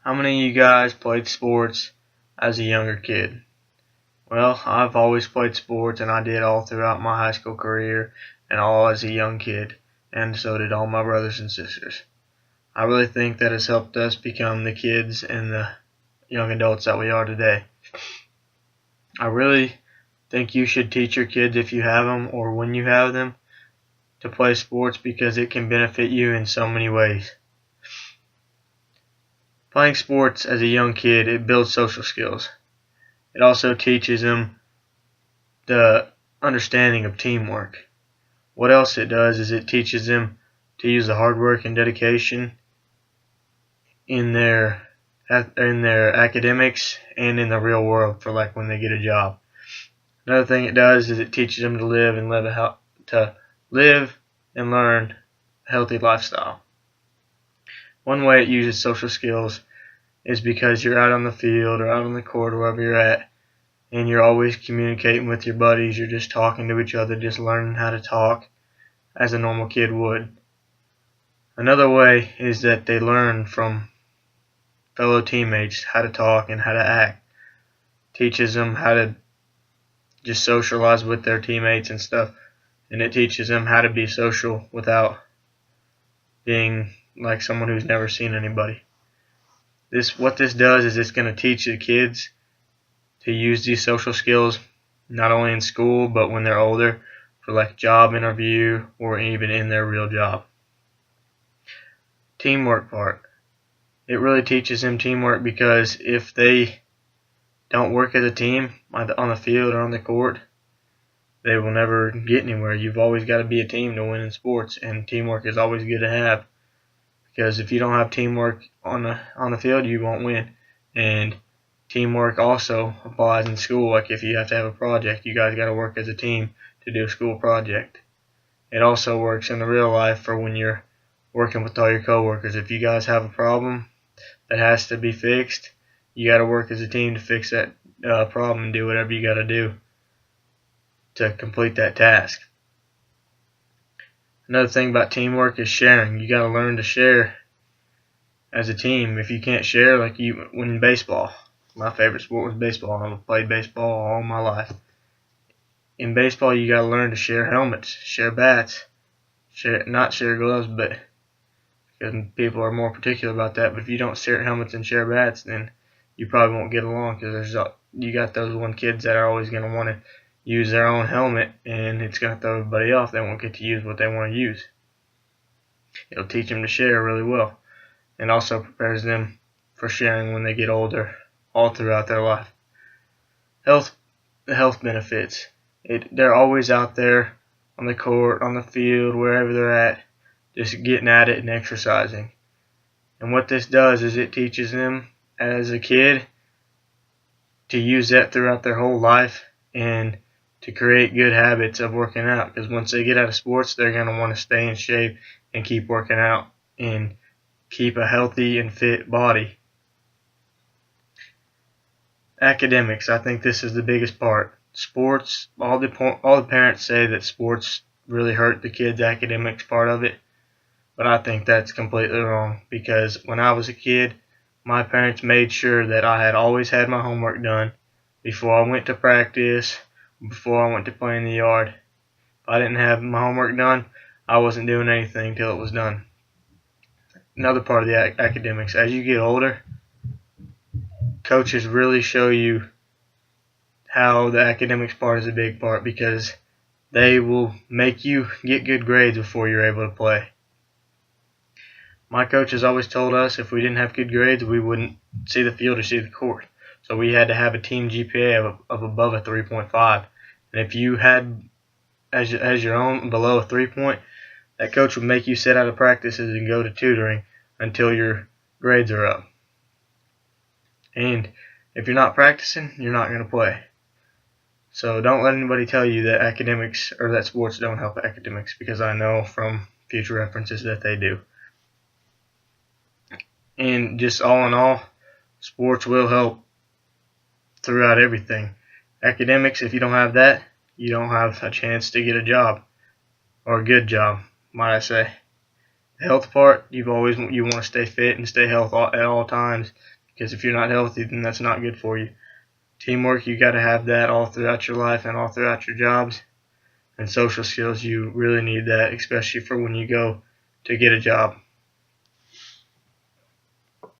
How many of you guys played sports as a younger kid? Well, I've always played sports, and I did all throughout my high school career and all as a young kid, and so did all my brothers and sisters. I really think that has helped us become the kids and the young adults that we are today. I really think you should teach your kids, if you have them or when you have them, to play sports because it can benefit you in so many ways. Playing sports as a young kid, it builds social skills. It also teaches them the understanding of teamwork. What else it does is it teaches them to use the hard work and dedication in their academics and in the real world for like when they get a job. Another thing it does is it teaches them to live and learn a healthy lifestyle. One way it uses social skills is because you're out on the field or out on the court or wherever you're at, and you're always communicating with your buddies. You're just talking to each other, just learning how to talk as a normal kid would. Another way is that they learn from fellow teammates how to talk and how to act. Teaches them how to just socialize with their teammates and stuff, and it teaches them how to be social without being like someone who's never seen anybody. What this does is it's going to teach the kids to use these social skills not only in school but when they're older for like job interview or even in their real job. Teamwork part. It really teaches them teamwork because if they don't work as a team on the field or on the court, they will never get anywhere. You've always got to be a team to win in sports, and teamwork is always good to have. Because if you don't have teamwork on the field, you won't win. And teamwork also applies in school. Like if you have to have a project, you guys got to work as a team to do a school project. It also works in the real life for when you're working with all your coworkers. If you guys have a problem that has to be fixed, you got to work as a team to fix that problem and do whatever you got to do to complete that task. Another thing about teamwork is sharing. You got to learn to share as a team. If you can't share, like you when baseball, my favorite sport was baseball. I've played baseball all my life. In baseball, you got to learn to share helmets, share bats, not share gloves, but because people are more particular about that. But if you don't share helmets and share bats, then you probably won't get along because you got those one kids that are always going to want to use their own helmet, and it's going to throw everybody off. They won't get to use what they want to use. It'll teach them to share really well, and also prepares them for sharing when they get older, all throughout their life. The health benefits. They're always out there on the court, on the field, wherever they're at, just getting at it and exercising. And what this does is it teaches them as a kid to use that throughout their whole life and to create good habits of working out, because once they get out of sports, they're going to want to stay in shape and keep working out and keep a healthy and fit body. Academics, I think this is the biggest part. Sports, all the parents say that sports really hurt the kids' academics part of it, but I think that's completely wrong, because when I was a kid, my parents made sure that I had always had my homework done before I went to practice, before I went to play in the yard. If I didn't have my homework done, I wasn't doing anything till it was done. Another part of the academics, as you get older, coaches really show you how the academics part is a big part, because they will make you get good grades before you're able to play. My coaches always told us if we didn't have good grades, we wouldn't see the field or see the court. So we had to have a team GPA of above a 3.5. And if you had as your own below a 3 point, that coach would make you sit out of practices and go to tutoring until your grades are up. And if you're not practicing, you're not going to play. So don't let anybody tell you that academics or that sports don't help academics, because I know from future references that they do. And just all in all, sports will help throughout everything. Academics, if you don't have that, you don't have a chance to get a job, or a good job, might I say. The health part, you want to stay fit and stay healthy at all times, because if you're not healthy, then that's not good for you. Teamwork, you got to have that all throughout your life and all throughout your jobs. And social skills, you really need that, especially for when you go to get a job.